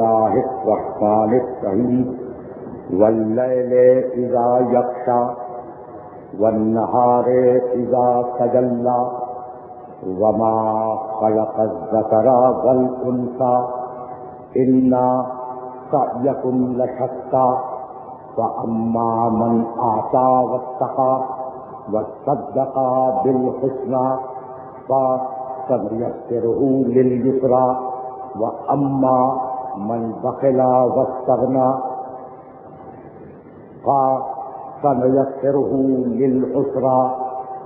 اللہ الرحمن الرحیم واللیل اذا یغشی والنہار اذا تجلی وما خلق الذکر والانثی ان سعیکم لشتی فاما من اعطی واتقی وصدق بالحسنی فسنیسرہ لليسری واما من بخل واستغنی فسنيسره للعسرى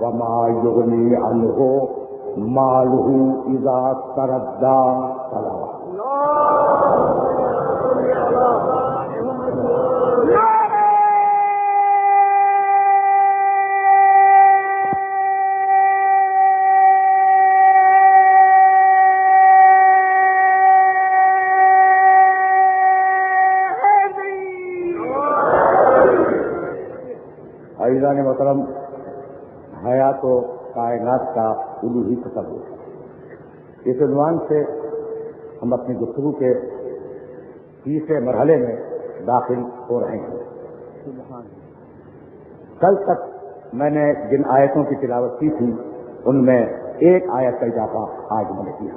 وما يغني عنه ماله إذا تردى عزیزان محترم، حیات و کائنات کا الوہی تصور، اس عنوان سے ہم اپنی گفتگو کے تیسرے مرحلے میں داخل ہو رہے ہیں۔ کل تک میں نے جن آیتوں کی تلاوت کی تھی ان میں ایک آیت کا اضافہ آج میں نے کیا۔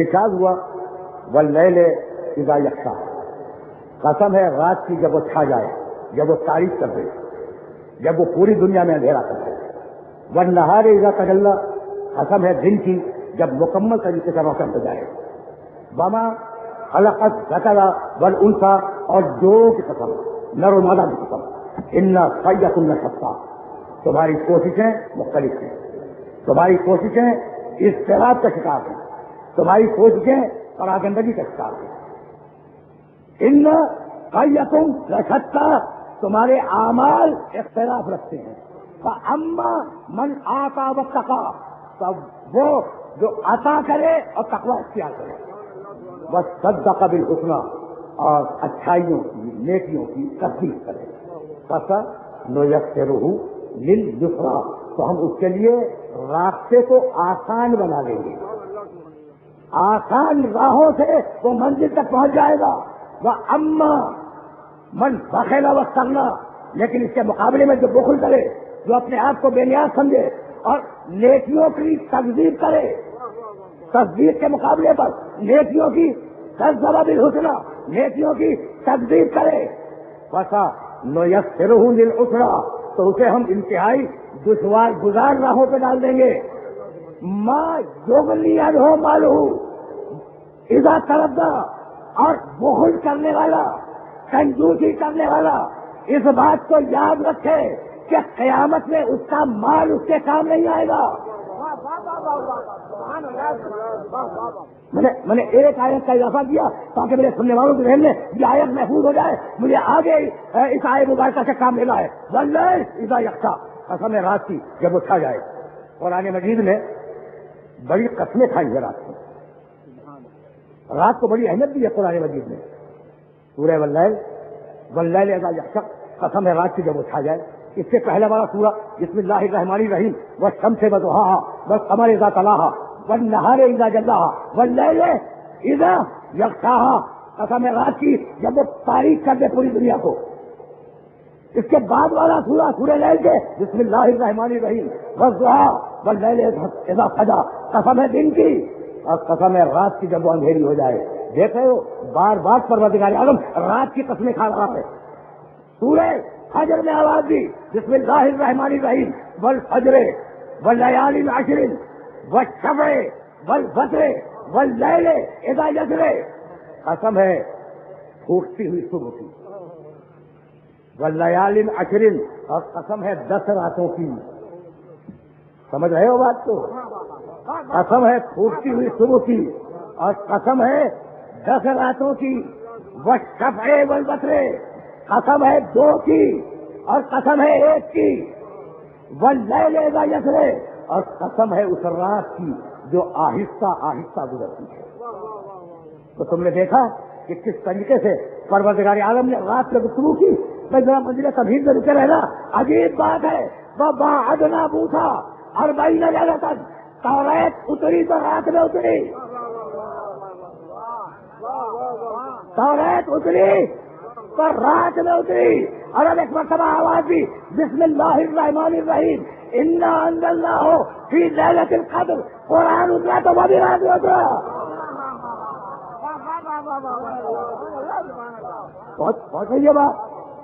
ارشاد ہوا واللیل اذا یغشی، قسم ہے رات کی جب وہ چھا جائے، جب وہ تاریک کر دے، جب وہ پوری دنیا میں اندھیرا کر دے۔ والنہار اذا تجلی، قسم ہے دن کی جب مکمل طریقے سے روشن ہو جائے۔ وما خلق الذکر والانثی، اور جو کی قسم، نر و مادہ کی قسم، ان سعیکم لشتی، تمہاری کوششیں مختلف ہیں، تمہاری کوششیں اضطراب کا شکار ہیں، تمہاری کوششیں پراگندگی کا شکار ہیں۔ ان سعیکم لشتی، تمہارے اعمال اختلاف رکھتے ہیں۔ فاما من آتا واتقی، تب وہ جو عطا کرے اور تقوی اختیار کرے، وصدق بالحسنی، اور اچھائیوں کی نیکیوں کی تصدیق کرے، فسنیسرہ لليسری، تو ہم اس کے لیے راستے کو آسان بنا دیں گے، آسان راہوں سے وہ منزل تک پہنچ جائے گا۔ واما من بخل واستغنی، لیکن اس کے مقابلے میں جو بخل کرے، جو اپنے آپ کو بے نیاز سمجھے اور نیکیوں کی تکذیب کرے، تصدیق کے مقابلے پر نیکیوں کی کذب بالحسنی، نیکیوں کی تکذیب کرے، فسنیسرہ للعسری، تو اسے ہم انتہائی دشوار گزار راہوں پہ ڈال دیں گے۔ ما یغنی عنہ مالہ اذا تردی، اور بخل کرنے والا، کنجوسی کرنے والا اس بات کو یاد رکھے کہ قیامت میں اس کا مال اس کے کام نہیں آئے گا۔ میں نے ایک آیت کا اضافہ کیا تاکہ میرے سننے والوں کے ذہن میں یہ آیت محفوظ ہو جائے، مجھے آگے اس آیت مبارکہ سے کام لینا ہے۔ واللیل اذا یغشی، قسم ہے رات کی جب وہ چھا جائے۔ قرآن مجید نے بڑی قسمیں کھائی ہیں رات کو، رات کو بڑی اہمیت دی ہے قرآن مجید نے۔ سورہ واللیل اذا یغشی، قسم ہے رات کی جب وہ چھا جائے۔ اس سے پہلے والا سورہ بسم اللہ الرحمن الرحیم، والشمس وضحاها والقمر اذا تلاها والنہار اذا جلاها واللیل اذا یغشاها، قسم ہے رات کی جب وہ تاریک کر دے پوری دنیا کو۔ اس کے بعد والا سورہ لیل کے بسم اللہ الرحمن الرحیم، والضحى واللیل اذا سجى، قسم ہے دن کی اور قسم ہے رات کی جب وہ اندھیری ہو جائے۔ دیکھ رہے ہو بار بار پروردگار عالم رات کی قسمیں کھا رہا ہے۔ سورہ فجر میں آواز دی بسم اللہ الرحمن الرحیم، والفجر واللیال العشر والشفع والوتر واللیل اذا یسر، قسم ہے پھوٹتی ہوئی صبح کی، واللیال العشر، اور قسم ہے 10 راتوں کی۔ سمجھ رہے ہو بات کو؟ قسم ہے پھوٹتی ہوئی صبح کی اور قسم ہے 10 راتوں کی، والشفع والوتر، قسم ہے 2 کی اور قسم ہے 1 کی، واللیل اذا یسر، اور قسم ہے اس رات کی جو آہستہ آہستہ گزرتی ہے۔ تو تم نے دیکھا کہ کس طریقے سے پروردگار عالم نے رات میں گفتگو کی۔ میں ذرا منزل تمہید میں رکے رہنا، عجیب بات ہے۔ وَبَعَدْنَا مُوسَىٰ 40 لیلۃ، توریت اتری تو رات میں اتری۔ توریت اتری تو رات میں اتری، اور اب ایک مرتبہ آواز دی بسم اللہ الرحمن الرحیم انا انزلناہ فی لیلۃ القدر، قرآن اترا تو وہ بھی رات میں اترا. پہنچ رہی ہے بات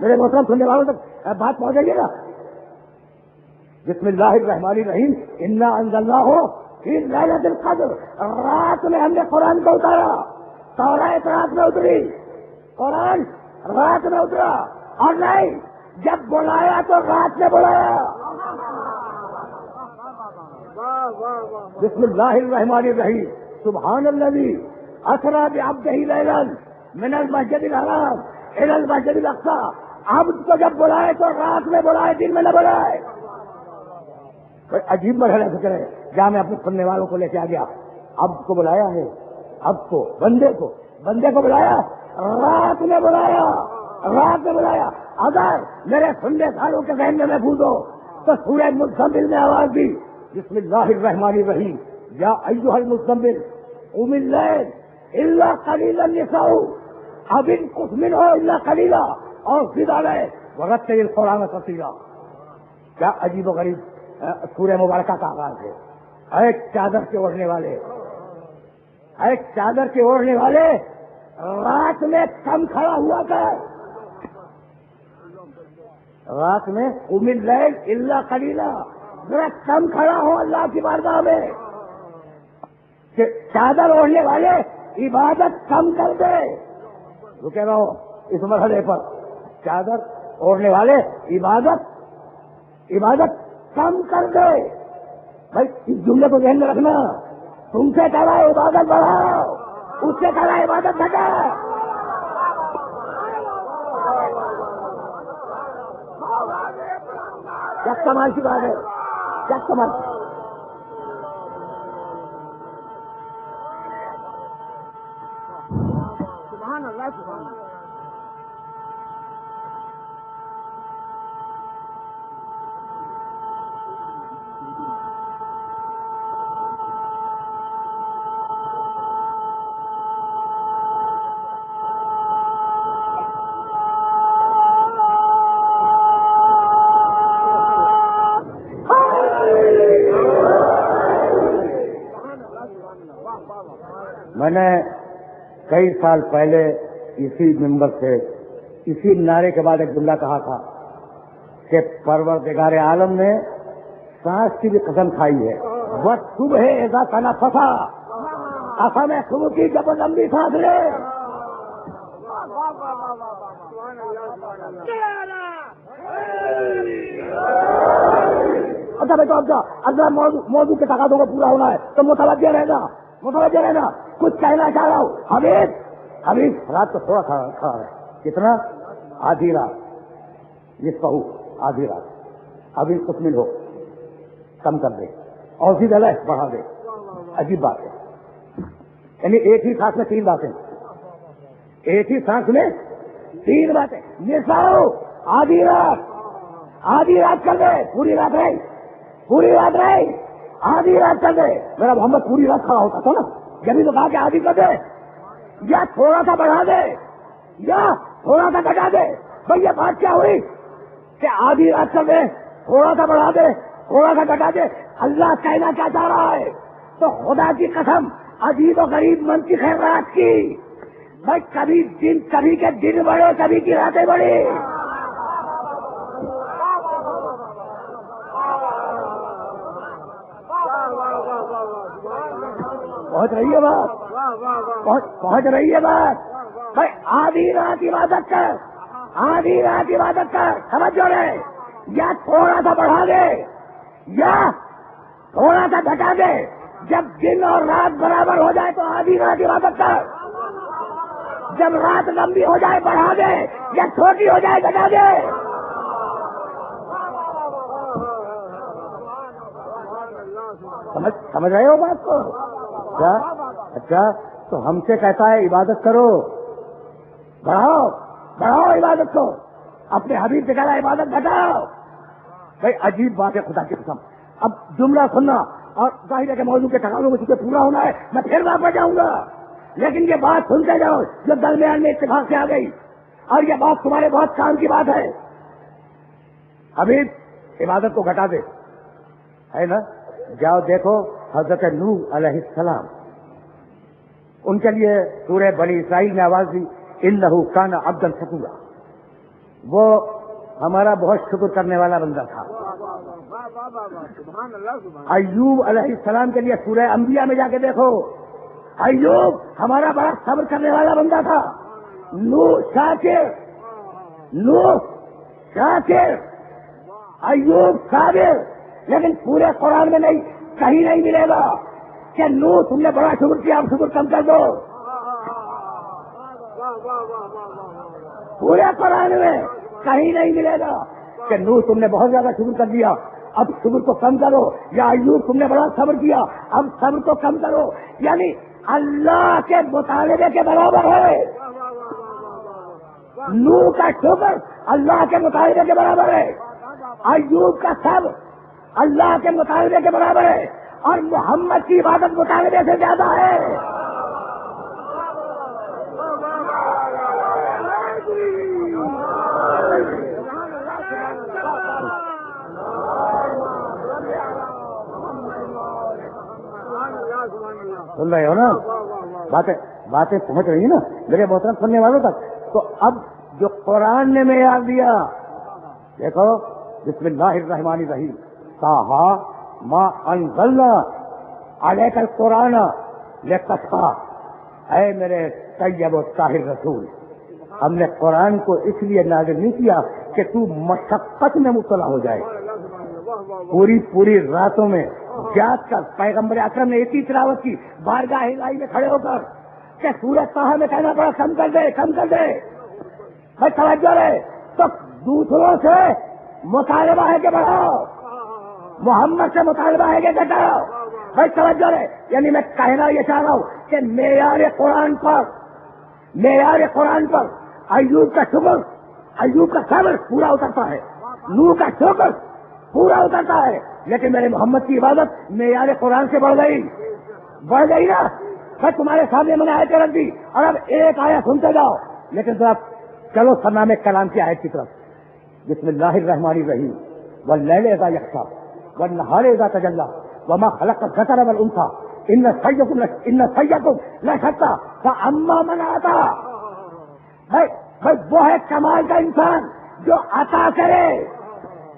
میرے محترم سننے والوں تک، بات پہنچ رہی ہے نا. بسم اللہ الرحمن الرحیم انا انزلناہ فی لیلۃ القدر، رات میں ہم نے قرآن کو اتارا. توریت رات میں اتری، قرآن رات میں اترا، اور نہیں جب بلایا تو رات میں بلایا. بسم اللہ الرحمن الرحیم سبحان الذی اسری بعبدہ لیلا من المسجد الحرام الی المسجد الاقصی. عبد کو جب بلائے تو رات میں بلائے، دن میں نہ بلائے. عجیب مرحلہ فکر ہے جہاں میں اپنے سننے والوں کو لے کے آ گیا. عبد کو بلایا ہے، عبد کو، بندے کو بلایا، رات میں بلایا، رات میں بلایا. اگر میرے سننے والوں کے ذہن میں محفوظ ہو تو سورہ مزمل میں آواز دی بسم اللہ الرحمن الرحیم یا ایھا المزمل قم اللیل الا قلیلا نصفہ او انقص منہ الا قلیلا اور زد علیہ ورتل القرآن ترتیلا. کیا عجیب و غریب سورہ مبارکہ کا آغاز ہے. ایک چادر کے اوڑھنے والے، ایک چادر کے اوڑھنے والے رات میں کم کھڑا ہوا کر، رات میں قم اللیل الا قلیلا، ذرا کم کھڑا ہو اللہ کی بارگاہ میں. کہ چادر اوڑھنے والے عبادت کم کر دے. رکے رہو اس مرحلے پر. چادر اوڑھنے والے عبادت کم کر دے. بھائی اس جملے کو ذہن میں رکھنا. تم سے کہہ رہا ہے عبادت بڑھاؤ، اس سے کہہ رہا ہے عبادت گھٹا. کیا کمال کی بات ہے، کیا کمال. سبحان اللہ سبحان اللہ. میں نے کئی سال پہلے اسی ممبر سے اسی نعرے کے بعد ایک جملہ کہا تھا کہ پروردگار عالم نے سانس کی بھی قسم کھائی ہے. وہ صبح ایسا تنفسا، قسم ہے صبح کی جب لمبی سانس لے. اچھا بیٹا اچھا اگر موضوع کے تقاضوں کو پورا ہونا ہے تو متوجہ رہنا. کچھ کہنا چاہ رہا ہوں. حبیب رات کو تھوڑا کھڑا ہے. کتنا؟ آدھی رات. یہ کہو آدھی رات. ابھی کچھ مل ہو کم کر دے اور بھی ڈلا بڑھا دے. عجیب بات ہے. یعنی ایک ہی سانس میں تین باتیں، ایک ہی سانس میں تین باتیں. نساؤ آدھی رات کر دے. پوری رات رہی آدھی رات کر دے. میرا محمد پوری رات کھڑا ہوتا تھا نا، جبھی تو کہا کہ آدھی کر دے یا تھوڑا سا بڑھا دے یا تھوڑا سا گھٹا دے. بھائی یہ بات کیا ہوئی کہ آدھی رات کر دے، تھوڑا سا بڑھا دے، تھوڑا سا گھٹا دے. اللہ کہنا کیا چاہ رہا ہے؟ تو خدا کی قسم عجیب و غریب منطق ہے رات کی. بھائی کبھی کے دن بڑے، کبھی کی راتیں بڑی. پہنچ رہی ہے بات. بھائی آدھی رات عبادت کر، سمجھ جو رہے. یا تھوڑا سا بڑھا دے یا تھوڑا سا گھٹا دے. جب دن اور رات برابر ہو جائے تو آدھی رات عبادت کر. جب رات لمبی ہو جائے بڑھا دے یا چھوٹی ہو جائے گھٹا دے. سمجھ رہے ہو بات کو؟ اچھا تو ہم سے کہتا ہے عبادت کرو، بڑھاؤ عبادت کو. اپنے حبیب سے کہہ رہا ہے عبادت گھٹاؤ. بھائی عجیب بات ہے خدا کی قسم. اب جملہ سننا اور ظاہر ہے کہ موضوع کے تقاضوں میں تجھے پورا ہونا ہے. میں پھر واپس جاؤں گا. لیکن یہ بات سنتے جاؤ جو درمیان میں اتفاق سے آ گئی، اور یہ بات تمہارے بہت کام کی بات ہے. حبیب عبادت کو گھٹا دے، ہے نا؟ جاؤ دیکھو حضرت نوح علیہ السلام، ان کے لیے سورہ بنی اسرائیل میں آواز دی انہ کان عبدا شکورا، وہ ہمارا بہت شکر کرنے والا بندہ تھا. ایوب علیہ السلام کے لیے سورہ انبیاء میں جا کے دیکھو، ایوب ہمارا بڑا صبر کرنے والا بندہ تھا. نوح شاکر، ایوب صابر. لیکن پورے قرآن میں نہیں، کہیں نہیں ملے گا کہ نوح تم نے بڑا شکر کیا اب شکر کم کر دو. پورے قرآن میں کہیں نہیں ملے گا کہ نوح تم نے بہت زیادہ شکر کر دیا اب شکر کو کم کرو، یا ایوب تم نے بڑا صبر کیا اب صبر کو کم کرو. یعنی اللہ کے مطالبے کے برابر ہے. نوح کا شکر اللہ کے مطالبے کے برابر ہے، ایوب کا صبر اللہ کے مطالبے کے برابر ہے، اور محمد کی عبادت مطالبے سے زیادہ ہے. سن رہے ہو نا؟ باتیں پہنچ رہی ہیں نا میرے محترم سننے والوں تک. تو اب جو قرآن نے معیار دیا، دیکھو بسم اللہ الرحمن الرحیم، طٰہٰ ما انزلنا علیک القرآن لتشقیٰ، اے میرے طیب و طاہر رسول، ہم نے قرآن کو اس لیے نازل نہیں کیا کہ تو مشقت میں مبتلا ہو جائے. پوری راتوں میں جاگ کر پیغمبر اکرم نے ایک ہی تلاوت کی بارگاہ الہی میں کھڑے ہو کر کہ سورہ طٰہٰ میں کہنا پڑا کم کر دے. بھائی توجہ رہے، تو دوسروں سے مطالبہ ہے کہ بڑھاؤ، محمد سے مطالبہ ہے کہ گھٹاؤ. بھائی توجہ رہے، یعنی میں کہنا یہ چاہ رہا ہوں کہ معیار قرآن پر ایوب کا شکر، ایوب کا صبر پورا اترتا ہے، نوح کا شکر پورا اترتا ہے. لیکن میرے محمد کی عبادت معیار قرآن سے بڑھ گئی نا. میں تمہارے سامنے میں نے آیتیں رکھ دی، اور اب ایک آیت سنتے جاؤ. لیکن ذرا چلو سرنام کلام کی آیت کی طرف. بسم اللہ الرحمن الرحیم، واللیل اذا یغشی والنہار اذا تجلی وما خلق الذکر والانثی ان سعیکم لشتی فاما من عطا. بھائی وہ ہے کمال کا انسان جو عطا کرے.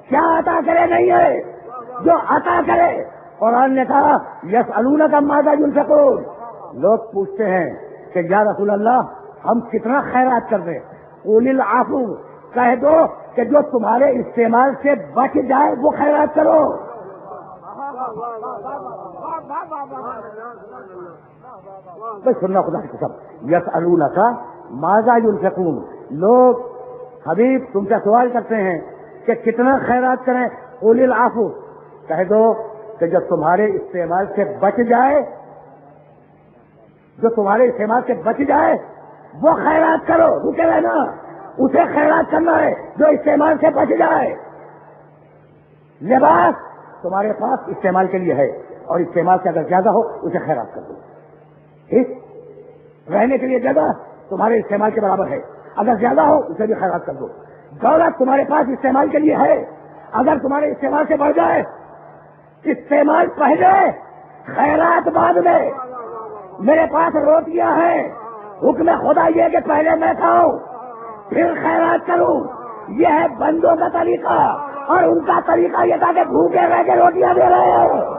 کیا عطا کرے؟ نہیں ہے جو عطا کرے. قرآن نے کہا یسألونک ماذا ينفقون، لوگ پوچھتے ہیں کہ یا رسول اللہ ہم کتنا خیرات کر دیں. قل العفو، کہہ دو کہ جو تمہارے استعمال سے بچ جائے وہ خیرات کرو. سننا خدا کی قسم، یسألونک ماذا ينفقون، لوگ حبیب تم سے سوال کرتے ہیں کہ کتنا خیرات کریں. قل العفو، کہہ دو کہ جو تمہارے استعمال سے بچ جائے، وہ خیرات کرو. رکے رہنا، اسے خیرات کرنا ہے جو استعمال سے بچ جائے. لباس تمہارے پاس استعمال کے لیے ہے، اور استعمال سے اگر زیادہ ہو اسے خیرات کر دو. ٹھیک، رہنے کے لیے جگہ تمہارے استعمال کے برابر ہے، اگر زیادہ ہو اسے بھی خیرات کر دو. دولت تمہارے پاس استعمال کے لیے ہے، اگر تمہارے استعمال سے بڑھ جائے، استعمال پہلے خیرات بعد میں. میرے پاس روٹیاں ہیں، حکم خدا یہ کہ پہلے میں کھاؤں پھر خیرات کروں. یہ ہے بندوں کا طریقہ، اور ان کا طریقہ یہ تھا کہ بھوکے رہ کے روٹیاں دے رہے ہیں.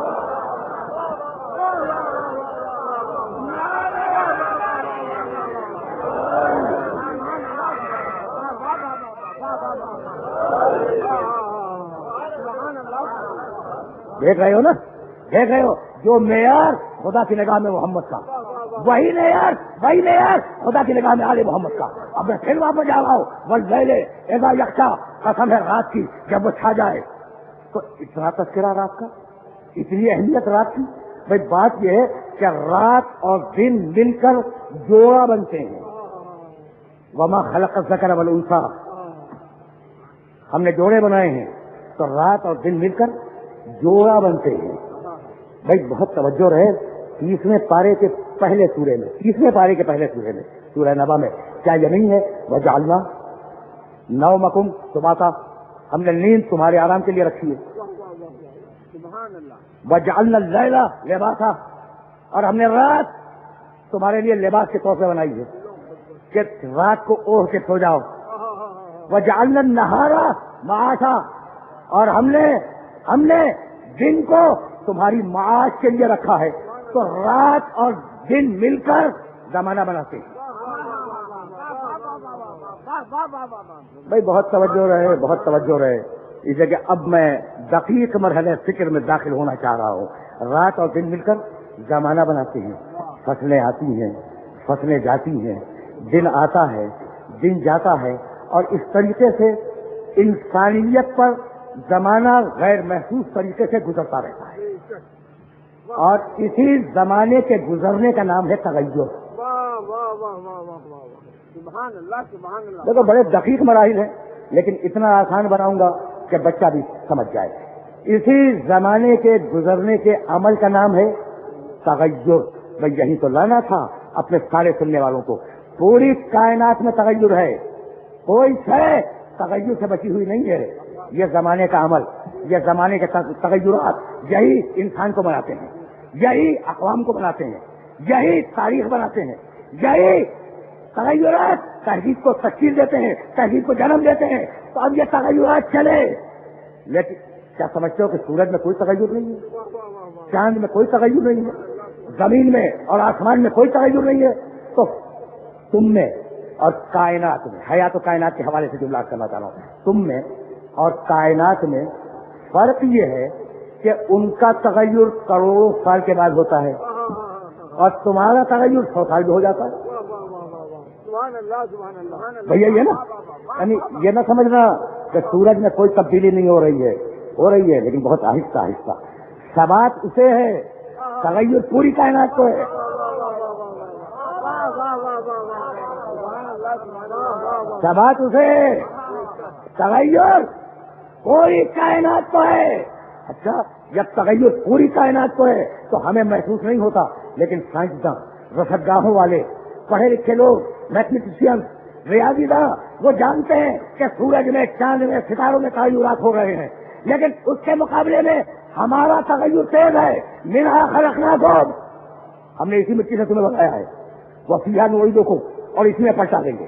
دیکھ رہے ہو جو معیار خدا کی نگاہ میں محمد کا، وہی معیار خدا کی نگاہ میں آل محمد کا. اب میں پھر واپس جا رہا ہوں، واللیل اذا یغشی، قسم ہے رات کی جب وہ چھا جائے. تو اتنا تذکرہ رات کا، اتنی اہمیت رات کی. بھائی بات یہ ہے کہ رات اور دن مل کر جوڑا بنتے ہیں. وما خلق الذکر والانثی، ہم نے جوڑے بنائے ہیں، تو رات اور دن مل کر جوڑا بنتے ہیں. بھائی بہت توجہ رہے، 30ویں پارے کے پہلے سورے میں، 30ویں پارے کے پہلے سورے میں، سورہ نبا میں کیا یہ نہیں ہے وجعلنا نومکم سباتا، ہم نے نیند تمہارے آرام کے لیے رکھی ہے، وجعلنا اللیل لباسا، اور ہم نے رات تمہارے لیے لباس کے طور پہ بنائی ہے کہ رات کو اوڑھ کے سو جاؤ، وجعلنا النہار معاشا، اور ہم نے دن کو تمہاری معاش کے لیے رکھا ہے، تو رات اور دن مل کر زمانہ بناتے ہیں۔ بھائی بہت توجہ رہے، بہت توجہ رہے، اس جگہ اب میں دقیق مرحلے فکر میں داخل ہونا چاہ رہا ہوں۔ رات اور دن مل کر زمانہ بناتے ہیں، فصلیں آتی ہیں، فصلیں جاتی ہیں، دن آتا ہے، دن جاتا ہے، اور اس طریقے سے انسانیت پر زمانہ غیر محسوس طریقے سے گزرتا رہتا ہے، اور اسی زمانے کے گزرنے کا نام ہے تغیر۔ دیکھو بڑے دقیق مراحل ہیں، لیکن اتنا آسان بناؤں گا کہ بچہ بھی سمجھ جائے۔ اسی زمانے کے گزرنے کے عمل کا نام ہے تغیر۔ بھائی یہی تو لانا تھا اپنے سارے سننے والوں کو، پوری کائنات میں تغیر ہے، کوئی شے تغیر سے بچی ہوئی نہیں ہے۔ یہ زمانے کا عمل، یہ زمانے کے تغیرات یہی انسان کو بناتے ہیں، یہی اقوام کو بناتے ہیں، یہی تاریخ بناتے ہیں، یہی تغیرات تہذیب کو تشکیل دیتے ہیں، تہذیب کو جنم دیتے ہیں۔ تو اب یہ تغیرات چلے، لیکن کیا سمجھتے ہو کہ سورج میں کوئی تغیر نہیں ہے، چاند میں کوئی تغیر نہیں ہے، زمین میں اور آسمان میں کوئی تغیر نہیں ہے؟ تو تم میں اور کائنات میں، حیات و کائنات کے حوالے سے جملہ کرنا چاہ رہا ہوں، تم میں اور کائنات میں فرق یہ ہے کہ ان کا تغیر کروڑوں سال کے بعد ہوتا ہے اور تمہارا تغیر 100 سال بھی ہو جاتا ہے۔ بھیا یہ نا، یعنی یہ نہ سمجھنا کہ سورج میں کوئی تبدیلی نہیں ہو رہی ہے، ہو رہی ہے لیکن بہت آہستہ آہستہ۔ ثبات اسے ہے، تغیر پوری کائنات کو ہے۔ ثبات اسے، تغیر پوری کائنات کو ہے۔ اچھا جب تغیر پوری کائنات کو ہے تو ہمیں محسوس نہیں ہوتا، لیکن سائنسداں، رصدگاہوں والے، پڑھے لکھے لوگ، میتھمیٹیشین، ریاضی داں، وہ جانتے ہیں کہ سورج میں، چاند میں، ستاروں میں تغیرات ہو رہے ہیں، لیکن اس کے مقابلے میں ہمارا تغیر تیز ہے۔ منہا خلقناکم، ہم نے اسی مٹی سے تمہیں بنایا ہے، وفیہا نعیدکم، اور اسی میں پلٹا دیں گے،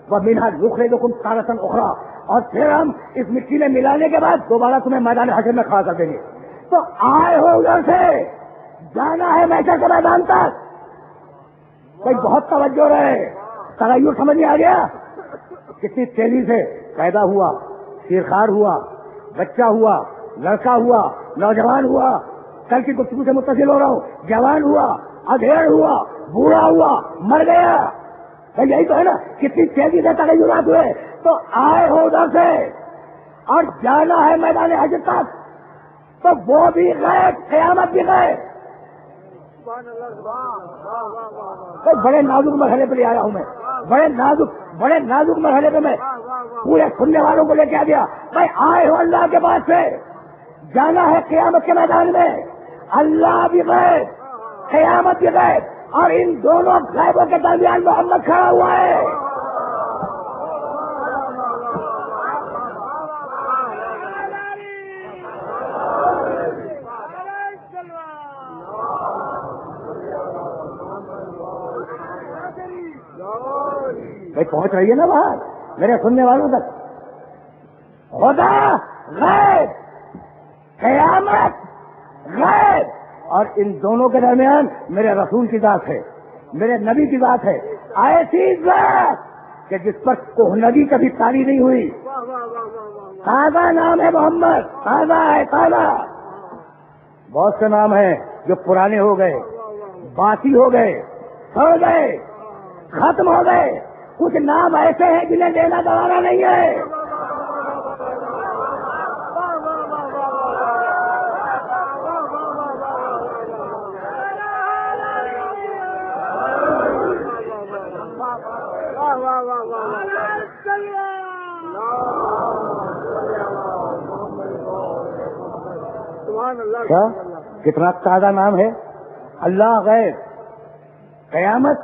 ومنہا نخرجکم تارۃ اخری، اور پھر ہم اس مٹی میں ملانے کے بعد دوبارہ تمہیں میدان حشر میں کھڑا کر دیں گے۔ تو آئے ہو ادھر سے، جانا ہے محشر کے میدان تک۔ بھائی بہت توجہ رہے، تغیر سمجھ میں آ گیا؟ کتنی تیزی سے پیدا ہوا، شیرخوار ہوا، بچہ ہوا، لڑکا ہوا، نوجوان ہوا، کل کی گفتگو سے متصل ہو رہا ہوں، جوان ہوا، ادھیڑ ہوا، بوڑھا ہوا، مر گیا۔ بھائی یہی تو ہے نا، کتنی تیزی سے تغیرات ہوئے۔ تو آئے ہو ادھر سے اور جانا ہے میدان حشر تک، تو وہ بھی غیب، قیامت بھی غیب۔ بڑے نازک مرحلے پہ لے آیا ہوں میں، بڑے نازک مرحلے پہ میں پورے سننے والوں کو لے کے آ گیا۔ بھائی آئے ہو اللہ کے پاس سے، جانا ہے قیامت کے میدان میں، اللہ بھی غیب، قیامت بھی غیب، اور ان دونوں غیبوں کے درمیان محمد کھڑا ہوا ہے۔ بھائی پہنچ رہی ہے نا بات میرے سننے والوں تک؟ خدا غیب، قیامت غیب، اور ان دونوں کے درمیان میرے رسول کی ذات ہے، میرے نبی کی ذات ہے، ایسی ذات کہ جس پر کوہنگی کبھی تاری نہیں ہوئی۔ تازہ نام ہے محمد، تازہ ہے، تازہ۔ بہت سے نام ہیں جو پرانے ہو گئے، باسی ہو گئے، سڑ گئے، ختم ہو گئے۔ کچھ نام ایسے ہیں جنہیں لینا گوارا نہیں ہے۔ کتنا تازہ نام ہے، اللہ غیر، قیامت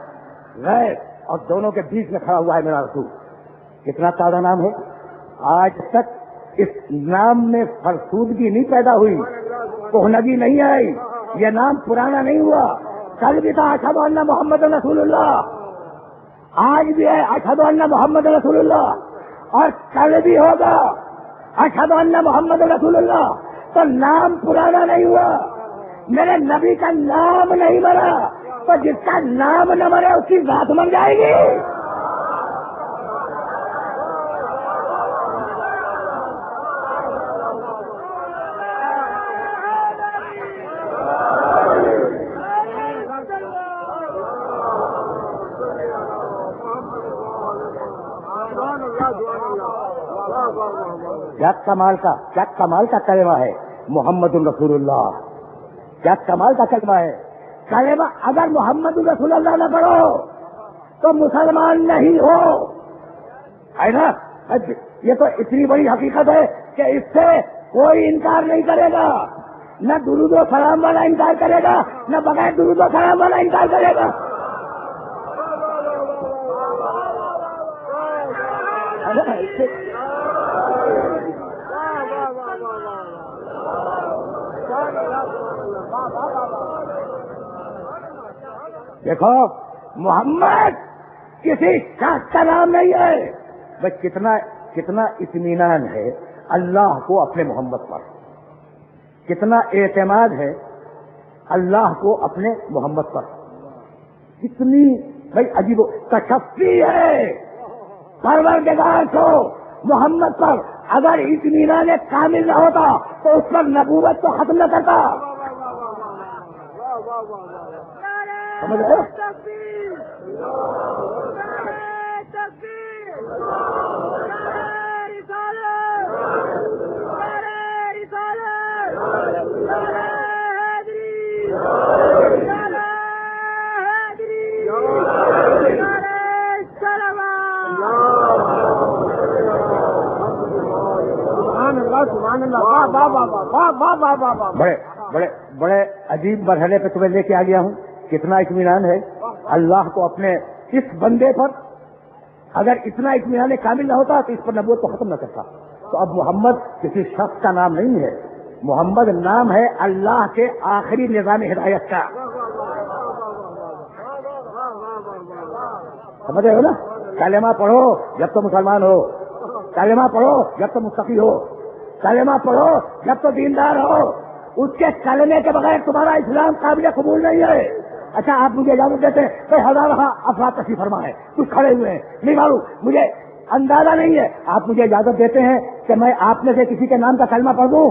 غیر، اور دونوں کے بیچ میں کھڑا ہوا ہے میرا رسول. کتنا تازہ نام ہے. آج تک اس نام میں فرسودگی نہیں پیدا ہوئی، کوہنگی نہیں آئی. یہ نام پرانا نہیں ہوا. کل بھی تھا اشہد ان محمد رسول اللہ، آج بھی ہے اشہد ان محمد رسول اللہ، اور کل بھی ہوگا اشہد ان محمد رسول اللہ. تو نام پرانا نہیں ہوا. میرے نبی کا نام نہیں مرا، تو جس کا نام نہ مرے اس کی ذات مر جائے گی. کیا کمال کا کلمہ ہے محمد رسول اللہ. کیا کمال کا کلمہ ہے. کلمہ اگر محمد رسول اللہ نہ پڑھو تو مسلمان نہیں ہو، ہے نا. یہ تو اتنی بڑی حقیقت ہے کہ اس سے کوئی انکار نہیں کرے گا. نہ درود و سلام والا انکار کرے گا، نہ بغیر درود و سلام والا انکار کرے گا. دیکھو محمد کسی شخص کا نام نہیں ہے. بھائی کتنا اطمینان ہے اللہ کو اپنے محمد پر، کتنا اعتماد ہے اللہ کو اپنے محمد پر. کتنی بھائی عجیب تشفی ہے پروردگار کو محمد پر. اگر اطمینان کامل نہ ہوتا تو اس پر نبوت تو ختم نہ کرتا. سمجھ رہے ہو؟ بڑے عجیب مرحلے پہ تمہیں لے کے آ گیا ہوں. کتنا اطمینان ہے اللہ کو اپنے اس بندے پر. اگر اتنا اطمینان کامل نہ ہوتا تو اس پر نبوت کو ختم نہ کرتا. تو اب محمد کسی شخص کا نام نہیں ہے، محمد نام ہے اللہ کے آخری نظام ہدایت کا. سمجھ رہے ہو نا. کلمہ پڑھو جب تو مسلمان ہو، کلمہ پڑھو جب تو متقی ہو، کلمہ پڑھو جب تو دیندار ہو. اس کے کلمے کے بغیر تمہارا اسلام قابل قبول نہیں ہے. اچھا آپ مجھے اجازت دیتے تو ہزارہ افراد تشریف فرما ہے، کچھ کھڑے ہوئے ہیں، نہیں معلوم مجھے اندازہ نہیں ہے. آپ مجھے اجازت دیتے ہیں کہ میں آپ میں سے کسی کے نام کا کلمہ پڑھ دوں؟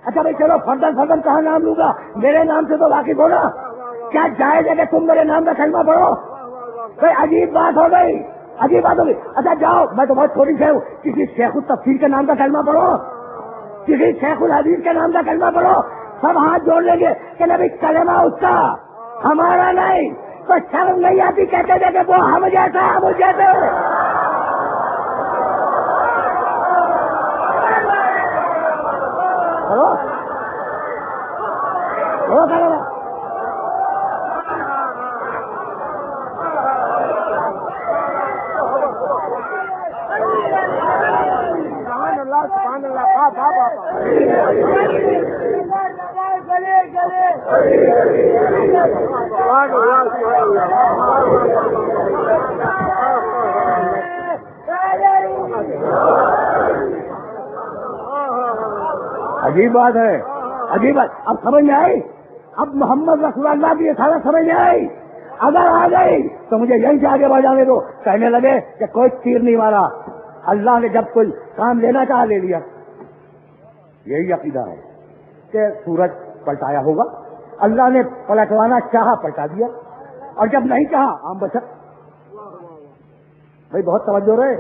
اچھا بھائی چلو فردن کہاں نام لوں گا، میرے نام سے تو واقف ہو نا. کیا جائز ہے کہ تم میرے نام کا کلمہ پڑھو؟ کوئی عجیب بات ہو گئی، عجیب بات ہو گئی. اچھا جاؤ، میں تو بہت چھوٹی سے ہوں، کسی شیخ التفسیر کے نام کا کلمہ پڑھو، کسی شیخ الحدیث کے نام کا کلمہ پڑھو. سب ہاتھ جوڑ لیں گے کہ نبی کلمہ اس کا، ہمارا نہیں. تو شرم نہیں آتی کہتے تھے کہ وہ ہم جیسا ہم جیسے. عجیب بات ہے، عجیب بات. اب سمجھ میں آئی، اب محمد رسول اللہ کی یہ سارا سمجھ میں آئی. اگر آ گئی تو مجھے یہیں سے آگے بڑھ جانے دو. کہنے لگے کہ کوئی تیر نہیں مارا، اللہ نے جب کوئی کام لینا چاہا لے لیا. یہی عقیدہ ہے کہ سورج پلٹایا ہوگا، اللہ نے پلٹوانا چاہا پلٹا دیا، اور جب نہیں چاہا عام بچت. بھائی بہت توجہ رہے،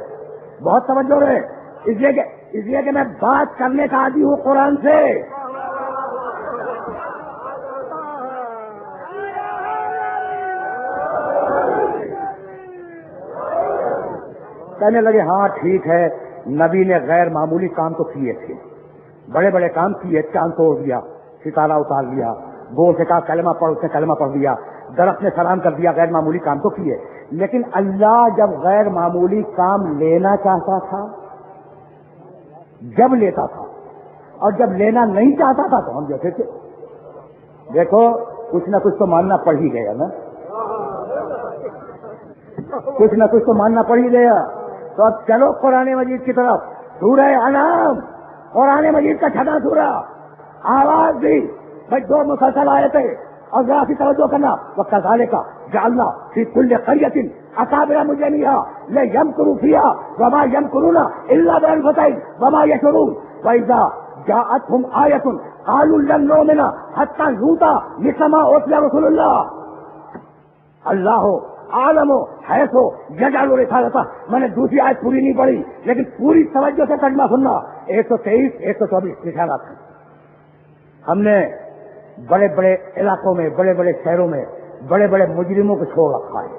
بہت توجہ رہے. اس لیے کہ میں بات کرنے کا عادی ہوں قرآن سے. کہنے لگے ہاں ٹھیک ہے، نبی نے غیر معمولی کام تو کیے تھے، بڑے بڑے کام کیے. چاند توڑ دیا، ستارہ اتار لیا، گو سے کہا کلمہ پڑھ، اس نے کلمہ پڑھ دیا، درخت نے سلام کر دیا، غیر معمولی کام تو کیے. لیکن اللہ جب غیر معمولی کام لینا چاہتا تھا جب لیتا تھا، اور جب لینا نہیں چاہتا تھا تو ہم جیسے تھے. دیکھو کچھ نہ کچھ تو ماننا پڑ ہی گیا نا، کچھ نہ کچھ تو ماننا پڑ ہی گیا. تو اب چلو قرآن مجید کی طرف. سورہ انعام قرآن مجید کا چھٹا سورہ، آواز دی بھائی، دو مسلسل آئے تھے اور ذرا سی توجہ کرنا. وَكَذَلِكَ جَعَلْنَا فِي كُلِّ قَرْيَةٍ أَكَابِرَ مُجْرِمِيهَا لِيَمْكُرُوا فِيهَا وَمَا يَمْكُرُونَ إِلَّا بِأَنفُسِهِمْ وَمَا يَشْعُرُونَ وَإِذَا جَاءَتْهُمْ آيَةٌ قَالُوا لَن نُّؤْمِنَ حَتَّىٰ نُؤْتَىٰ مِثْلَ مَا أُوتِيَ رُسُلُ اللَّهِ اللَّهُ أَعْلَمُ حَيْثُ يَجْعَلُ رِسَالَتَهُ. میں نے دوسری آیت پوری نہیں پڑھی لیکن پوری توجہ سے ترجمہ سننا. 123 124 رسالات ہیں. ہم نے بڑے بڑے علاقوں میں، بڑے بڑے شہروں میں بڑے بڑے مجرموں کو چھوڑ رکھا ہے.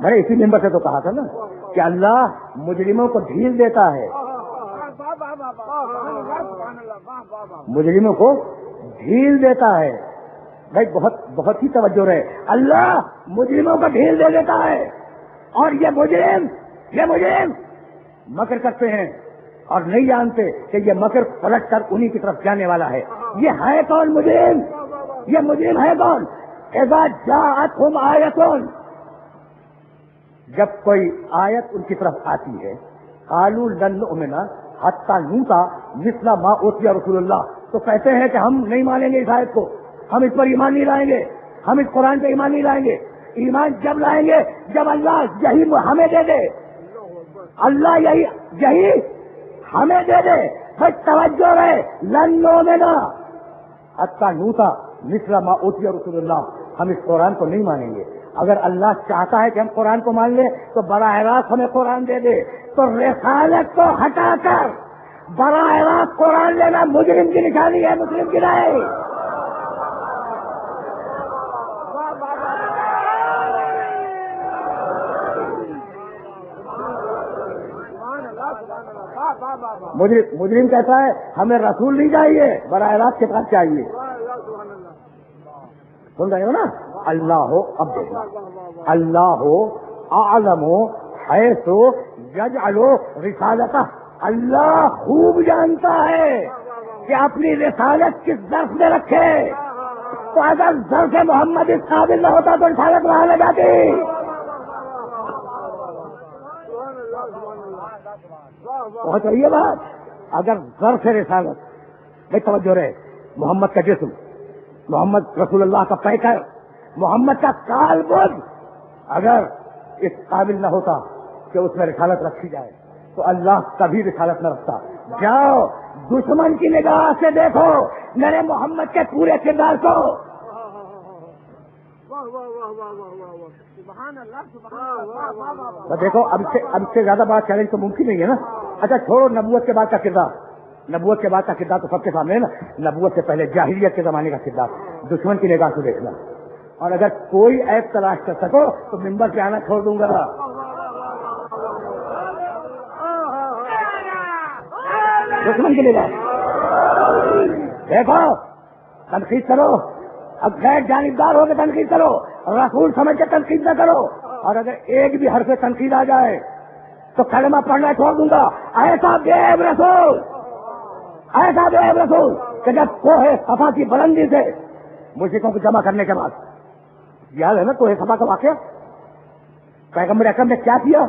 میں نے اسی ممبر سے تو کہا تھا نا کہ اللہ مجرموں کو ڈھیل دیتا ہے، مجرموں کو ڈھیل دیتا ہے. بھائی بہت ہی توجہ رہے. اللہ مجرموں کو ڈھیل دے دیتا ہے، اور یہ مجرم مکر کرتے ہیں اور نہیں جانتے کہ یہ مکر پلٹ کر انہی کی طرف جانے والا ہے. یہ ہے کون مجرم؟ یہ مجرم ہے کون؟ اذا جاءتہم آیۃ، جب کوئی آیت ان کی طرف آتی ہے، قالوا لن نؤمن حتی نؤتی مثل ما اوتی رسول اللہ، تو کہتے ہیں کہ ہم نہیں مانیں گے اس آیت کو، ہم اس پر ایمان نہیں لائیں گے، ہم اس قرآن پہ ایمان نہیں لائیں گے. ایمان جب لائیں گے جب اللہ یہی ہمیں دے دے، اللہ یہی ہمیں دے دے. بس توجہ رہے، لن نؤمن حتی نؤتی مثل ما اوتی رسول اللہ، ہم اس قرآن کو نہیں مانیں گے. اگر اللہ چاہتا ہے کہ ہم قرآن کو مان لیں تو براہ راست ہمیں قرآن دے دے. تو رسالت کو ہٹا کر براہ راست قرآن لینا مجرم کی نشانی ہے، مسلم کی نہیں. مجرم کہتا ہے ہمیں رسول نہیں چاہیے، براہ راست کے پاس چاہیے. سن رہے ہو نا؟ اللہ اب دیکھنا، اللہ اعلم حیث یجعل رسالتہ، اللہ خوب جانتا ہے کہ اپنی رسالت کس ظرف میں رکھے. تو اگر ظرف محمد اس قابل نہ ہوتا تو رسالت وہاں لے جاتی. بہت صحیح بات. اگر ظرف رسالت، بھائی توجہ رہے، محمد کا جسم، محمد رسول اللہ کا پیکر، محمد کا کال بدھ اگر اس قابل نہ ہوتا کہ اس میں رسالت رکھی جائے تو اللہ کبھی رسالت نہ رکھتا. جاؤ دشمن کی نگاہ سے دیکھو میرے محمد کے پورے کردار کو. تو دیکھو اب سے زیادہ بڑا چیلنج تو ممکن نہیں ہے نا. اچھا چھوڑو نبوت کے بعد کا کردار، نبوت کے بعد کا کردار تو سب کے سامنے ہے نا. نبوت سے پہلے جاہلیت کے زمانے کا کردار دشمن کی نگاہ سے دیکھنا. اور اگر کوئی عیب تلاش کر سکو تو ممبر پہ آنا چھوڑ دوں گا. دشمن کی نگاہ دیکھو، تنقید کرو، اب غیر جانبدار ہو کے تنقید کرو، رسول سمجھ کے تنقید نہ کرو. اور اگر ایک بھی حرف تنقید آ جائے تو کلمہ پڑھنا چھوڑ دوں گا. ایسا بے عیب رسول کہ جب کوہ صفا کی بلندی سے مشرکوں کو جمع کرنے کے بعد، یاد ہے نا کوہ صفا کا واقعہ، پیغمبر اکرم نے کیا کیا؟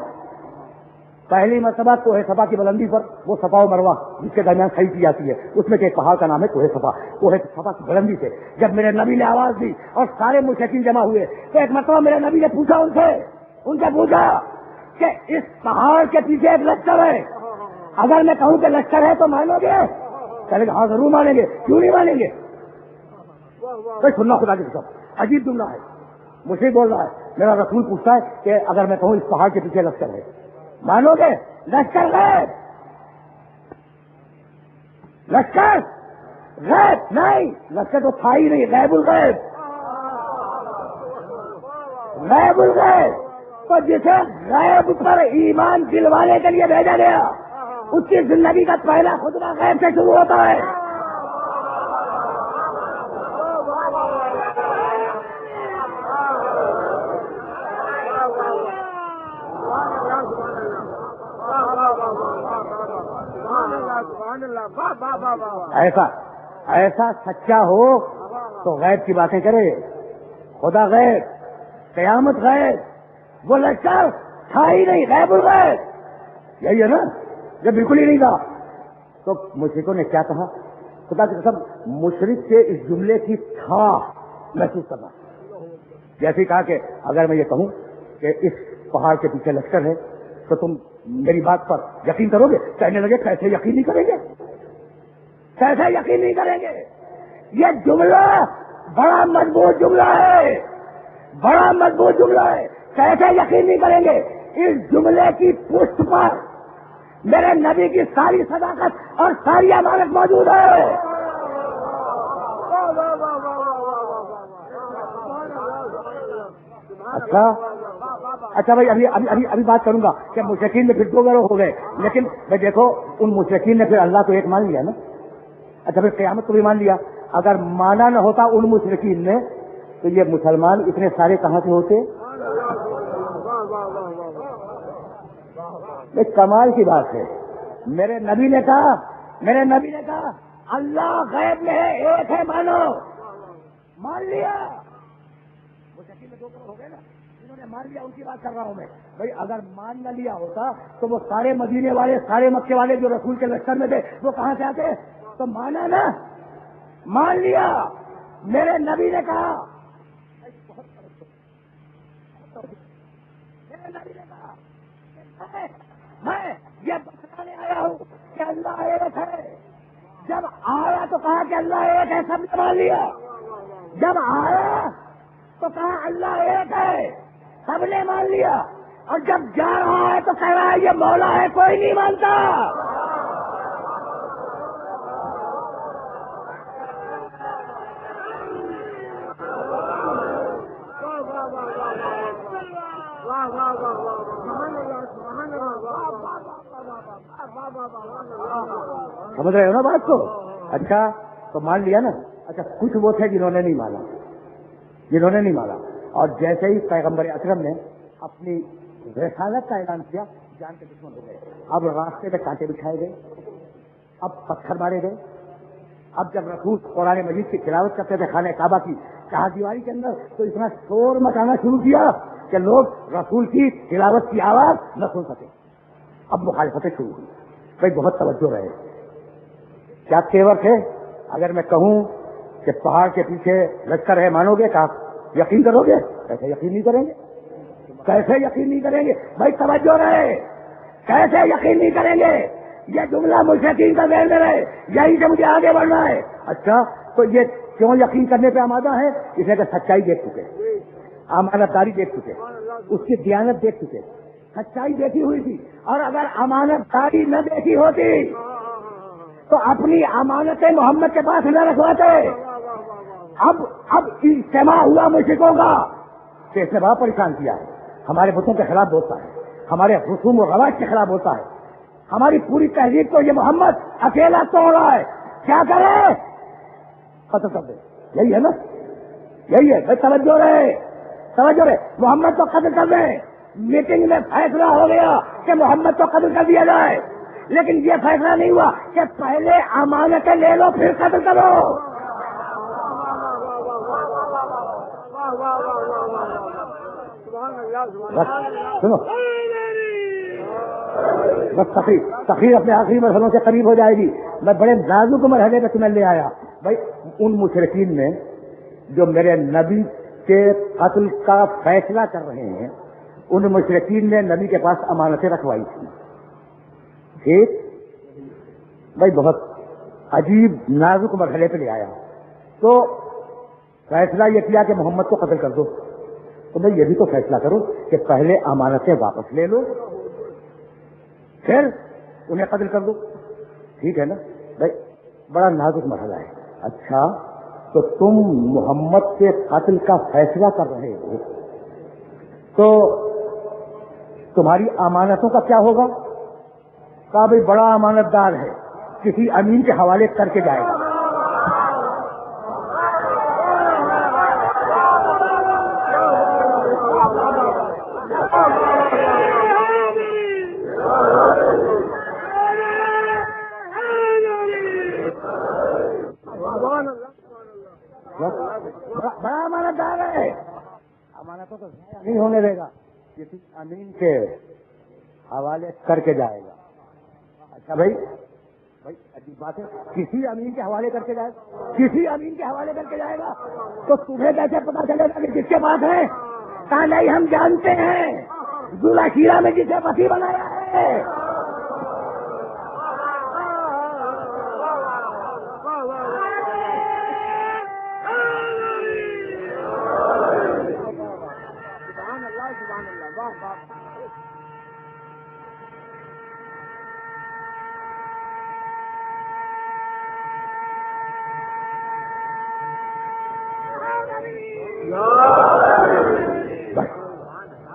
پہلی مرتبہ کوہ صفا کی بلندی پر، وہ صفا و مروہ جس کے درمیان کھڑی کی جاتی ہے، اس میں ایک پہاڑ کا نام ہے کوہ صفا. کوہ صفا کی بلندی سے جب میرے نبی نے آواز دی اور سارے مشرکین جمع ہوئے تو ایک مرتبہ میرے نبی نے پوچھا ان سے پوچھا کہ اس پہاڑ کے پیچھے ایک لشکر ہے، اگر میں کہوں کہ لشکر ہے تو مانو گے؟ چلے گا ہاں ضرور مانیں گے. کیوں نہیں مانیں گے؟ کوئی سننا خدا کی قسم، عجیب جملہ ہے. مجھے بول رہا ہے میرا رسول پوچھتا ہے کہ اگر میں کہوں اس پہاڑ کے پیچھے لشکر ہے مانو گے؟ لشکر غیب، لشکر غیب نہیں، لشکر تو تھا ہی نہیں، غیب الغیب، غیب الغیب. تو جسے غیب پر ایمان دلوانے کے لیے بھیجا گیا اس کی زندگی کا پہلا خطبہ غیب سے شروع ہوتا ہے. ایسا ایسا سچا ہو تو غیب کی باتیں کرے. خدا غیب, قیامت غیب, وہ لشکر تھا ہی نہیں, غیب الغیب. یہی ہے نا, جب بالکل ہی نہیں تھا تو مشرکوں نے کیا کہا؟ خدا کی قسم مشرک کے اس جملے کی تھا محسوس کرنا. جیسے کہا کہ اگر میں یہ کہوں کہ اس پہاڑ کے پیچھے لشکر ہے تو تم میری بات پر یقین کرو گے؟ کہنے لگے کیسے یقین نہیں کریں گے, کیسے یقین نہیں کریں گے. یہ جملہ بڑا مضبوط جملہ ہے, بڑا مضبوط جملہ ہے. کیسے یقین نہیں کریں گے؟ اس جملے کی پشت پر میرے نبی کی ساری صداقت اور ساری امانت موجود ہے. اچھا بھائی, ابھی بات کروں گا کہ مشرکین میں پھر دو گروہ ہو گئے, لیکن میں دیکھو ان مشرکین نے پھر اللہ کو ایک مان لیا نا. اچھا پھر قیامت کو بھی مان لیا. اگر مانا نہ ہوتا ان مشرکین نے تو یہ مسلمان اتنے سارے کہاں سے ہوتے؟ ایک کمال کی بات ہے. میرے نبی نے کہا اللہ غیب میں ہے, ایک ہے, مانو. مان لیا. مشرکین میں دو گروہ ہو گئے نا, انہوں نے مان لیا, ان کی بات کر رہا ہوں میں. بھائی اگر مان نہ لیا ہوتا تو وہ سارے مدینے والے, سارے مکے والے جو رسول کے لشکر میں تھے وہ کہاں سے آتے؟ تو مانا نا, مان لیا. میرے نبی نے کہا, میرے نبی نے کہا میں یہ بتانے آیا ہوں کہ اللہ ایک ہے. جب آیا تو کہا کہ اللہ ایک ہے, سب نے مان لیا. جب آیا تو کہا اللہ ایک ہے, سب نے مان لیا. اور جب جا رہا ہے تو کہہ رہا ہے یہ مولا ہے, کوئی نہیں مانتا. سمجھ رہے ہو نا بات کو؟ اچھا تو مان لیا نا. اچھا کچھ وہ تھے جنہوں نے نہیں مانا, اور جیسے ہی پیغمبر اکرم نے اپنی رسالت کا اعلان کیا, جان کے دشمن ہو گئے. اب راستے میں کانٹے بچھائے گئے, اب پتھر مارے گئے. اب جب رسول قرآن مجید کی تلاوت کرتے تھے خانہ کعبہ کی چار دیواری کے اندر, تو اتنا شور مچانا شروع کیا کہ لوگ رسول کی تلاوت کی آواز نہ سن سکے. اب مخالفتیں شروع ہوئی. بھائی بہت توجہ رہے, کیا تیور تھے. اگر میں کہوں کہ پہاڑ کے پیچھے لشکر ہے, مانو گے؟ کہا یقین کرو گے؟ کیسے یقین نہیں کریں گے, کیسے یقین نہیں کریں گے. بھائی توجہ رہے, کیسے یقین نہیں کریں گے. یہ جملہ مشرکین کا ذہن میں رہے, یہی سے مجھے آگے بڑھنا ہے. اچھا تو یہ کیوں یقین کرنے پہ آمادہ ہے؟ اس نے کہ سچائی دیکھ چکے, امانت داری دیکھ چکے, اس کی دیانت دیکھ چکے. سچائی دیکھی ہوئی تھی, اور اگر امانت داری نہ دیکھی ہوتی تو اپنی امانتیں محمد کے پاس نہ رکھواتے. اب اجتماع ہوا مشرکوں کا کہ اس نے بڑا پریشان کیا ہے, ہمارے بتوں کے خلاف بولتا ہے, ہمارے رسوم و رواج کے خلاف بولتا ہے, ہماری پوری تہذیب کو یہ محمد اکیلا توڑ رہا ہے. کیا کرے؟ قتل کر دے. یہی ہے نا, یہی ہے. بھائی توجہ رہے, محمد کو قتل کر دیں. میٹنگ میں فیصلہ ہو گیا کہ محمد کو قتل کر دیا جائے, لیکن یہ فیصلہ نہیں ہوا کہ پہلے امانتیں لے لو پھر قتل کرو. سنو, بس تقریر اپنے آخری مرحلوں سے قریب ہو جائے گی. میں بڑے نازک مرحلے میں تمہیں لے آیا. بھائی ان مشرکین نے جو میرے نبی کے قتل کا فیصلہ کر رہے ہیں, ان مشرکین نے نبی کے پاس امانتیں رکھوائی تھی. ٹھیک بھائی, بہت عجیب نازک مرحلے پہ لے آیا. تو فیصلہ یہ کیا کہ محمد کو قتل کر دو. تو بھائی یہ بھی تو فیصلہ کرو کہ پہلے امانتیں واپس لے لو پھر انہیں قتل کر دو. ٹھیک ہے نا بھائی, بڑا نازک مرحلہ ہے. اچھا تو تم محمد کے قتل کا فیصلہ کر رہے ہو تو تمہاری امانتوں کا کیا ہوگا؟ کہا بھائی بڑا امانت دار ہے, کسی امین کے حوالے کر کے جائے گا. نہیں ہونے دے گا، کسی امین کے حوالے کر کے جائے گا. اچھا بھائی عجیب بات ہے، کسی امین کے حوالے کر کے جائے گا، کسی امین کے حوالے کر کے جائے گا، تو تمہیں کیسے پتا چلے گا کہ کس کے پاس ہے؟ کہا نہیں ہم جانتے ہیں، ذوالخیرہ میں جسے وسیع بنایا ہے.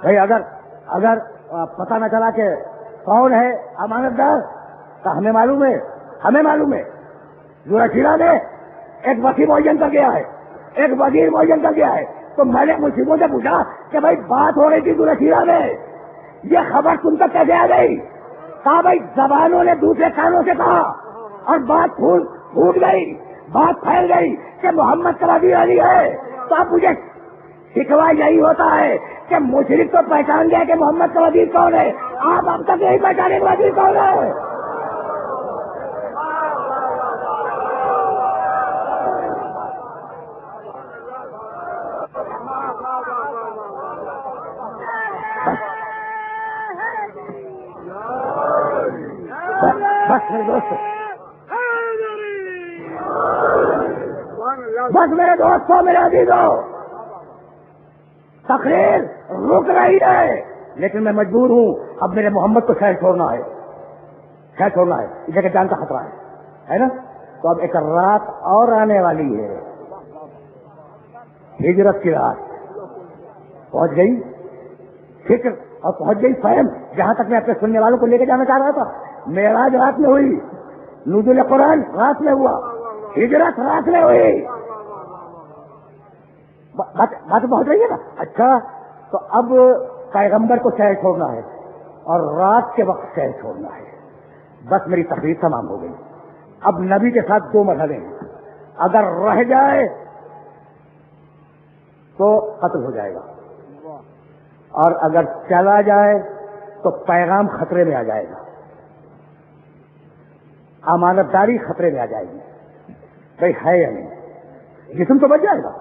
بھائی اگر پتہ نہ چلا کہ کون ہے امانت دار تو ہمیں معلوم ہے ذوالخیرہ میں ایک وسیع معین کر گیا ہے، ایک وزیر معین کر گیا ہے. تو میں نے مجھے سے پوچھا کہ بھائی بات ہو رہی تھی ذوالخیرہ میں، یہ خبر تم تک کیسے آ گئی؟ کہا بھائی زبانوں نے دوسرے کانوں سے کہا اور بات پھوٹ گئی، بات پھیل گئی کہ محمد کا وزیر علی ہے. تو اب مجھے شکوا یہی ہوتا ہے کہ مشرک تو پہچان گیا کہ محمد کا وزیر کون ہے، آپ اب تک نہیں پہچانے کا وزیر کون ہے. بس میرے دوستوں، میرے عزیزوں، تقریر رک رہی ہے لیکن میں مجبور ہوں، اب میرے محمد کو شہر چھوڑنا ہے، اسے کہ جان کا خطرہ ہے نا. تو اب ایک رات اور آنے والی ہے، ہجرت کی رات پہنچ گئی، فکر اور پہنچ گئی فہم. جہاں تک میں اپنے سننے والوں کو لے کے جانا چاہ رہا تھا، معراج رات میں ہوئی، نزول قرآن رات میں ہوا، ہجرت رات میں ہوئی. بات پہنچ رہی ہے نا. اچھا تو اب پیغمبر کو شہر چھوڑنا ہے اور رات کے وقت شہر چھوڑنا ہے. بس میری تقریر تمام ہو گئی. اب نبی کے ساتھ دو مرحلے ہیں، اگر رہ جائے تو قتل ہو جائے گا اور اگر چلا جائے تو پیغام خطرے میں آ جائے گا، امانت داری خطرے میں آ جائے گی. بھائی ہے یا نہیں؟ جسم تو بچ جائے گا،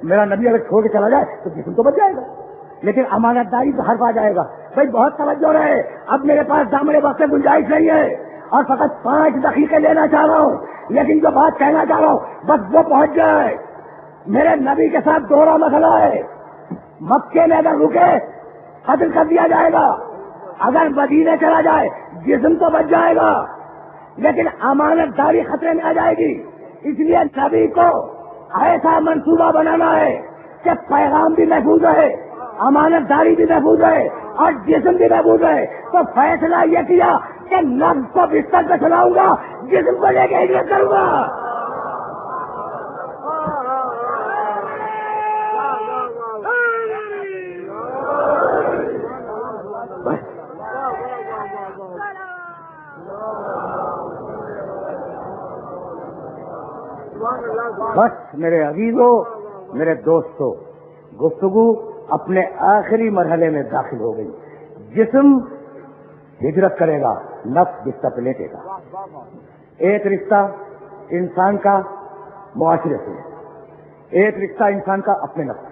میرا نبی اگر چھوڑ کے چلا جائے تو جسم تو بچ جائے گا، لیکن امانت داری تو حرف آ جائے گا. بھائی بہت توجہ رہے، اب میرے پاس دامن وقت میں گنجائش نہیں ہے اور فقط 5 دقیقے لینا چاہ رہا ہوں، لیکن جو بات کہنا چاہ رہا ہوں بس وہ پہنچ جائے. میرے نبی کے ساتھ دوہرا مسئلہ ہے. مکے میں اگر رکے قتل کر دیا جائے گا، اگر مدینے چلا جائے جسم تو بچ جائے گا لیکن امانت داری خطرے میں آ جائے گی. اس لیے نبی کو ایسا منصوبہ بنانا ہے کہ پیغام بھی محفوظ رہے، امانت داری بھی محفوظ رہے اور جسم بھی محفوظ رہے. تو فیصلہ یہ کیا کہ نفس کو بستر پہ چلاؤں گا، جسم کو لے کے ہجرت کروں گا. بس میرے عزیزوں، میرے دوستوں، گفتگو اپنے آخری مرحلے میں داخل ہو گئی. جسم ہجرت کرے گا، نفس بستر پہ لیٹے گا. ایک رشتہ انسان کا معاشرے سے، ایک رشتہ انسان کا اپنے نفس.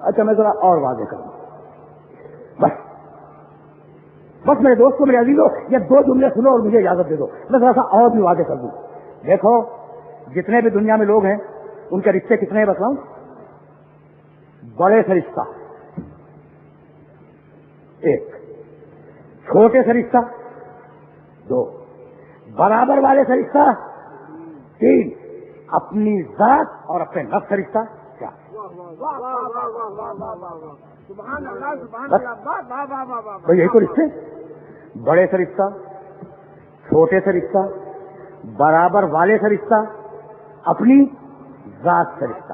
اچھا میں ذرا اور واضح کروں، بس میرے دوستوں، میرے عزیزوں، یہ 2 جملے سنو اور مجھے اجازت دے دو میں ذرا سا اور بھی واضح کر دوں. دیکھو جتنے بھی دنیا میں لوگ ہیں ان کے رشتے کتنے ہیں بتاؤں؟ بڑے سے رشتہ 1، چھوٹے سے رشتہ 2، برابر والے سے رشتہ 3، اپنی ذات اور اپنے نفس سے رشتہ 4. تو یہی تو رشتے، بڑے سے رشتہ، چھوٹے سے رشتہ، برابر والے سے رشتہ، اپنی ذات سے رشتہ.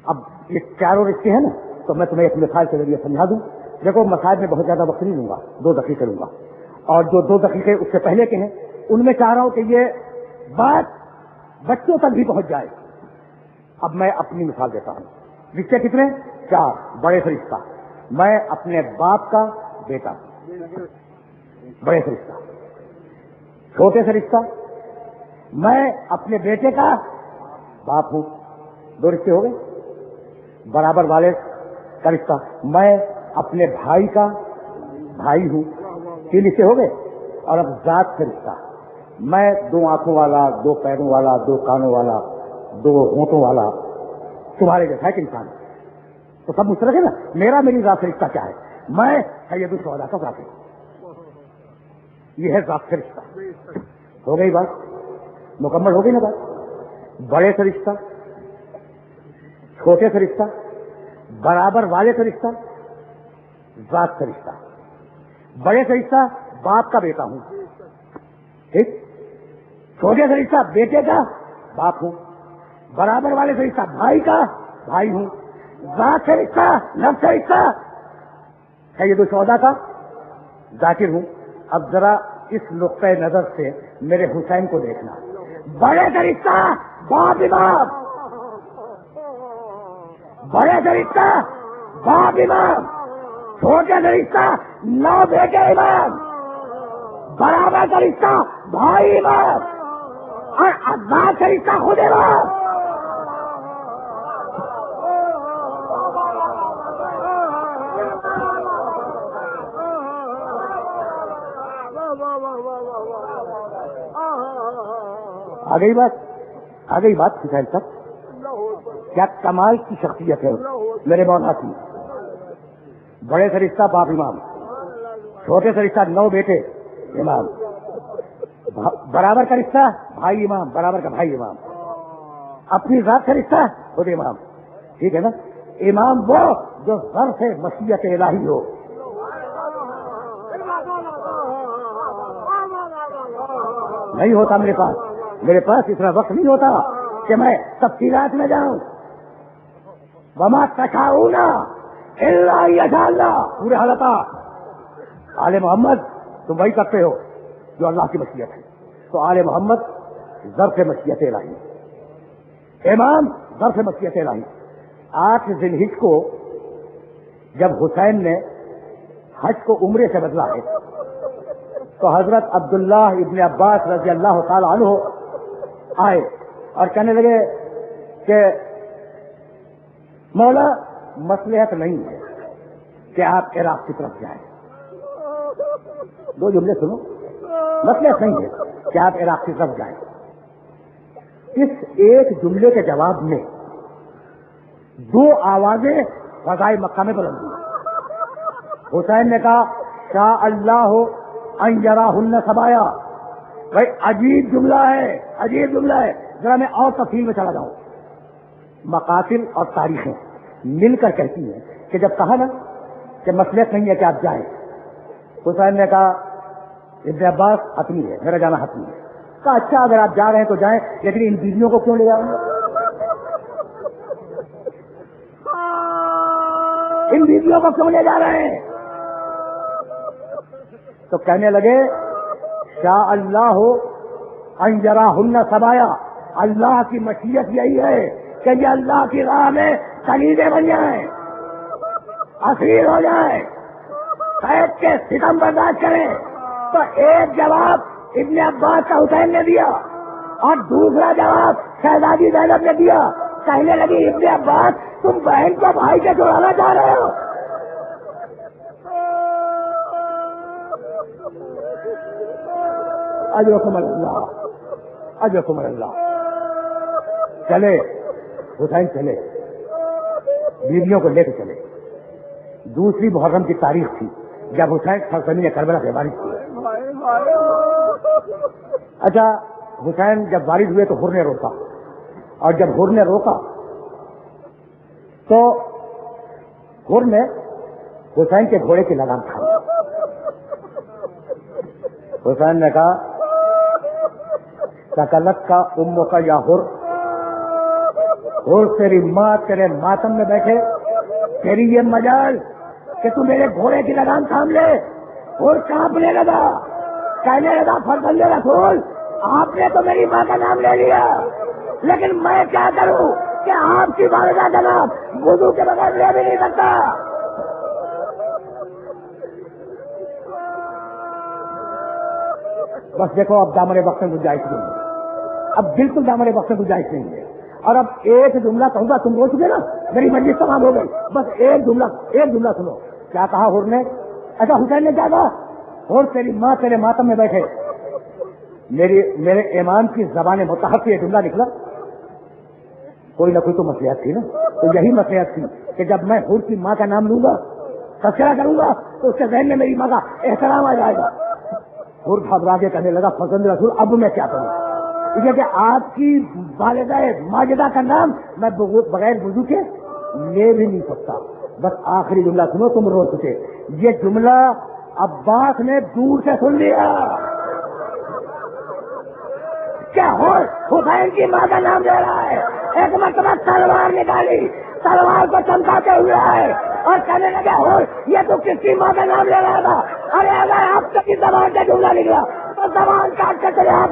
اب یہ 4 رشتے ہیں نا، تو میں تمہیں ایک مثال کے ذریعے سمجھا دوں. دیکھو مسائل میں بہت زیادہ وقت نہیں لوں گا، 2 دقیقے لوں گا، اور جو 2 دقیقے اس سے پہلے کے ہیں ان میں چاہ رہا ہوں کہ یہ بات بچوں تک بھی پہنچ جائے. اب میں اپنی مثال دیتا ہوں. رشتے کتنے؟ 4. بڑے سے رشتہ، میں اپنے باپ کا بیٹا ہوں، بڑے سے رشتہ. چھوٹے سے رشتہ، میں اپنے بیٹے کا باپ ہوں، 2 رشتے ہو گئے. برابر والے کا رشتہ، میں اپنے بھائی کا بھائی ہوں، 3 رشتے ہو گئے. اور اب ذات سے رشتہ، میں 2 آنکھوں والا، 2 پیروں والا، 2 کانوں والا، 2 ہونٹوں والا، تمہارے جیسا ہے کہ انسان، تو سب مشترک ہے نا. میری ذات سے رشتہ کیا ہے؟ میں سید الشہداء کا ذات ہوں، یہ ہے ذات سے رشتہ. ہو گئی بات، مکمل ہو گئی نا بات. بڑے سے رشتہ، چھوٹے سے رشتہ، برابر والے سے رشتہ، ذات سے رشتہ. بڑے سے رشتہ باپ کا بیٹا ہوں، ٹھیک. چھوٹے سے رشتہ بیٹے کا باپ ہوں. برابر والے سے رشتہ بھائی کا بھائی ہوں. ذات سے رشتہ، نفس سے رشتہ سید الشہداء کا ذاکر ہوں. اب ذرا اس نقطۂ نظر سے میرے حسین کو دیکھنا. بڑے سے رشتہ باپ امام، بڑے سے رشتہ باپ امام، چھوٹے سے رشتہ 9 بیٹے امام، برابر کا رشتہ بھائی امام، اور ذات سے رشتہ خود امام. آ گئی بات حسین صاحب. کیا کمال کی شخصیت ہے میرے مولا کی. بڑے سے رشتہ باپ امام، چھوٹے سے رشتہ 9 بیٹے امام، برابر کا رشتہ بھائی امام، برابر کا بھائی امام، اپنی ذات سے رشتہ خود امام. ٹھیک ہے نا. امام وہ جو ظرف مشیت الہی ہو. نہیں ہوتا میرے پاس اتنا وقت نہیں ہوتا کہ میں تفصیلات میں جاؤں. وما تشاؤون الا یشاء اللہ، پورے حالات آل محمد تم وہی کرتے ہو جو اللہ کی مشیت ہے. تو آل محمد ظرف مشیت الہی، امام ظرف مشیت الہی. 8 ذی الحجہ کو جب حسین نے حج کو عمرے سے بدلا ہے تو حضرت عبداللہ ابن عباس رضی اللہ تعالی عنہ آئے اور کہنے لگے کہ مولا مصلحت نہیں ہے کہ آپ عراق کی طرف جائیں. 2 جملے سنو. مصلحت نہیں ہے کہ آپ عراق کی طرف جائیں. اس ایک جملے کے جواب میں 2 آوازیں فضائے مکہ میں بلند ہوئی. حسین نے کہا شاء اللہ ان یراہن سبایا. بھائی عجیب جملہ ہے، عجیب جملہ ہے. ذرا میں اور تفصیل میں چلا جاؤں. مقاتل اور تاریخیں مل کر کہتی ہیں کہ جب کہا نا کہ مصلحت نہیں ہے کہ آپ جائیں، حسین نے کہا ابن عباس حتمی ہے، میرا جانا حتمی ہے. کہا اچھا اگر آپ جا رہے ہیں تو جائیں، لیکن ان بیویوں کو کیوں لے جاؤں گا؟ ان بیویوں کو کیوں لے جا رہے ہیں؟ تو کہنے لگے شاء اللہ ان یراہن سبایا. اللہ کی مشیت یہی ہے کہ یہ اللہ کی راہ میں کلیدے بن جائیں، اسیر ہو جائیں، قید کے ستم برداشت کریں. تو ایک جواب ابن عباس کا حسین نے دیا اور دوسرا جواب شہزادی زینب نے دیا. کہنے لگی ابن عباس تم بہن کو بھائی سے چھڑانا چاہ رہے ہو. اجرکم اللہ، اجرکم اللہ. چلے حسین، چلے بیویوں کو لے کے چلے. دوسری محرم کی تاریخ تھی جب حسین سرزمین کربلا سے وارث ہوئے. اچھا حسین جب وارث ہوئے تو حر نے روکا، اور جب حر نے روکا تو حر نے حسین کے گھوڑے کی لگام کھائی. حسین نے کہا سکلت کا امو کا یا حر، تیری ماں تیرے ماتم میں بیٹھے، تیری یہ مجال کہ تو میرے گھوڑے کی لگام تھام لے. اور کانپنے لگا، کہنے لگا فرزند رسول آپ نے تو میری ماں کا نام لے لیا، لیکن میں کیا کروں؟ کہ آپ کی والدہ کا نام وضو کے بغیر لے بھی نہیں سکتا. بس دیکھو اب دامن وقت میں گنجائش نہیں ہے, اب بالکل دامن وقت میں گنجائش نہیں ہے. اور اب ایک جملہ کہوں گا, تم بول چکے نا, میری مجلس تمام ہو گئی, بس ایک جملہ سنو. کیا کہا حور نے؟ ایسا حسین نے کیا کہا؟ حور تیری ماں تیرے ماتم میں بیٹھے, میرے ایمان کی زبان متحف سے یہ جملہ نکلا. کوئی نہ کوئی تو مصلحت تھی نا, تو یہی مصلحت تھی کہ جب میں حور کی ماں کا نام لوں گا, تذکرہ کروں گا, تو اس کے ذہن میں میری ماں کا احترام آ جائے گا. حور گھبرا کے کہنے لگا, فضل رسول اب میں کیا کروں, اس لیے کہ آپ کی والدہ ماجدہ کا نام میں بغیر وضو کے لے بھی نہیں سکتا. بس آخری جملہ سنو, تم رو چکے. یہ جملہ عباس نے دور سے سن لیا. کیا حسین کی ماں کا نام لے رہا ہے. ایک مرتبہ تلوار نکالی, تلوار کو چمکاتے ہوئے آئے اور کہنے لگے, یہ تو کس کی ماں کا نام لے رہا تھا. ارے اگر آپ کی زبان کا جملہ نکلا تو زبان کاٹ کے چلے آ,